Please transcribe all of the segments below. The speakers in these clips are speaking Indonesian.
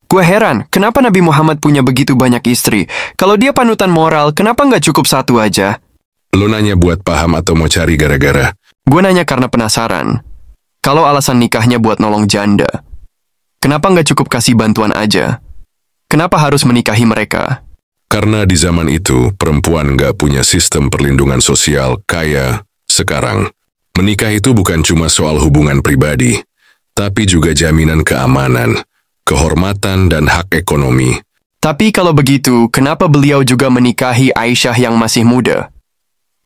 Gue heran, kenapa Nabi Muhammad punya begitu banyak istri? Kalau dia panutan moral, kenapa nggak cukup satu aja? Lu nanya buat paham atau mau cari gara-gara? Gue nanya karena penasaran. Kalau alasan nikahnya buat nolong janda, kenapa nggak cukup kasih bantuan aja? Kenapa harus menikahi mereka? Karena di zaman itu, perempuan nggak punya sistem perlindungan sosial kaya sekarang. Menikah itu bukan cuma soal hubungan pribadi, tapi juga jaminan keamanan, kehormatan, dan hak ekonomi. Tapi kalau begitu, kenapa beliau juga menikahi Aisyah yang masih muda?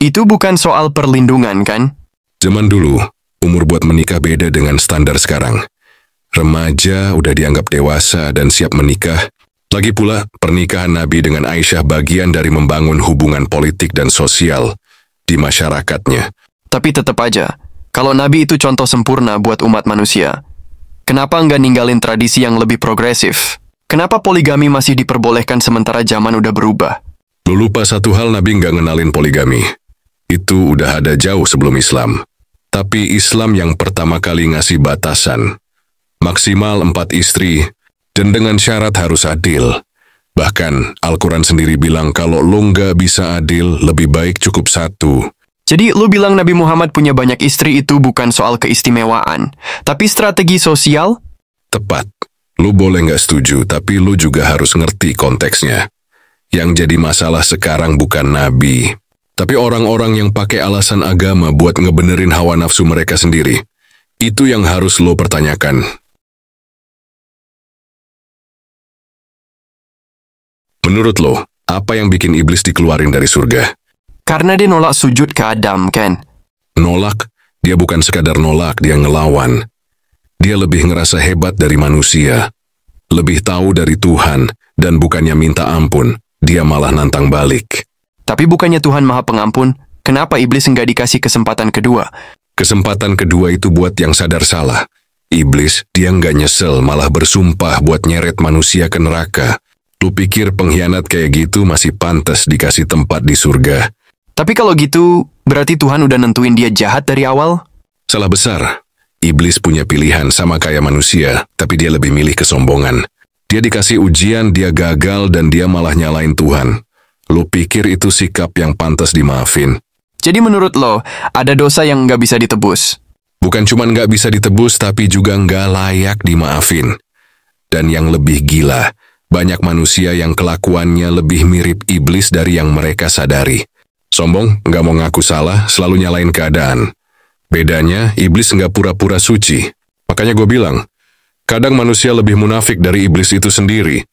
Itu bukan soal perlindungan, kan? Zaman dulu, umur buat menikah beda dengan standar sekarang. Remaja udah dianggap dewasa dan siap menikah. Lagi pula, pernikahan Nabi dengan Aisyah bagian dari membangun hubungan politik dan sosial di masyarakatnya. Tapi tetap aja, kalau Nabi itu contoh sempurna buat umat manusia, kenapa nggak ninggalin tradisi yang lebih progresif? Kenapa poligami masih diperbolehkan sementara zaman udah berubah? Lu lupa satu hal, Nabi nggak ngenalin poligami. Itu udah ada jauh sebelum Islam. Tapi Islam yang pertama kali ngasih batasan. Maksimal 4 istri, dan dengan syarat harus adil. Bahkan, Al-Quran sendiri bilang kalau lu nggak bisa adil, lebih baik cukup 1. Jadi lu bilang Nabi Muhammad punya banyak istri itu bukan soal keistimewaan, tapi strategi sosial? Tepat. Lu boleh nggak setuju, tapi lu juga harus ngerti konteksnya. Yang jadi masalah sekarang bukan Nabi, tapi orang-orang yang pakai alasan agama buat ngebenerin hawa nafsu mereka sendiri. Itu yang harus lo pertanyakan. Menurut lo, apa yang bikin iblis dikeluarin dari surga? Karena dia nolak sujud ke Adam, kan? Nolak? Dia bukan sekadar nolak, dia ngelawan. Dia lebih ngerasa hebat dari manusia. Lebih tahu dari Tuhan, dan bukannya minta ampun, dia malah nantang balik. Tapi bukannya Tuhan Maha Pengampun, kenapa iblis nggak dikasih kesempatan kedua? Kesempatan kedua itu buat yang sadar salah. Iblis, dia nggak nyesel, malah bersumpah buat nyeret manusia ke neraka. Lu pikir pengkhianat kayak gitu masih pantas dikasih tempat di surga? Tapi kalau gitu, berarti Tuhan udah nentuin dia jahat dari awal? Salah besar. Iblis punya pilihan sama kayak manusia, tapi dia lebih milih kesombongan. Dia dikasih ujian, dia gagal, dan dia malah nyalain Tuhan. Lu pikir itu sikap yang pantas dimaafin? Jadi menurut lo, ada dosa yang nggak bisa ditebus? Bukan cuma nggak bisa ditebus, tapi juga nggak layak dimaafin. Dan yang lebih gila, banyak manusia yang kelakuannya lebih mirip iblis dari yang mereka sadari. Sombong, nggak mau ngaku salah, selalu nyalain keadaan. Bedanya, iblis nggak pura-pura suci. Makanya gue bilang, kadang manusia lebih munafik dari iblis itu sendiri.